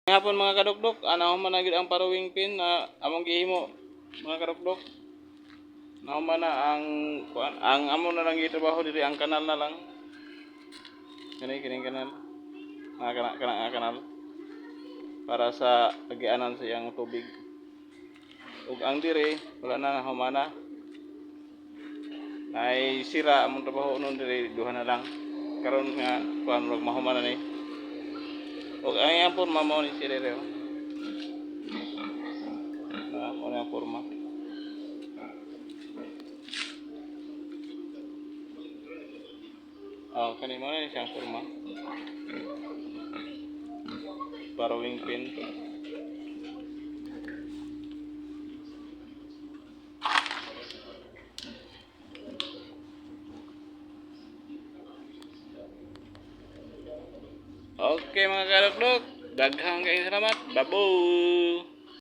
Hapon mga kadukdok, anaw man na gid ang parawing pin na among gihimo mga kadukdok. Naw man na ang amo na lang gitrabaho diri ang kanal na lang. Kining kanal. Kanal para sa agianan sa iyang tubig. Ug ang diri wala na humana. Nay sira among trabaho nun diri duha na lang. Karon nga kuan mahumana ni. Ug ang iyang porma mao ni sira reo. Mo na porma. Kani mo na siyang porma. Parawing pin. Okay mga kadukdok, daghang kayong salamat. Babu!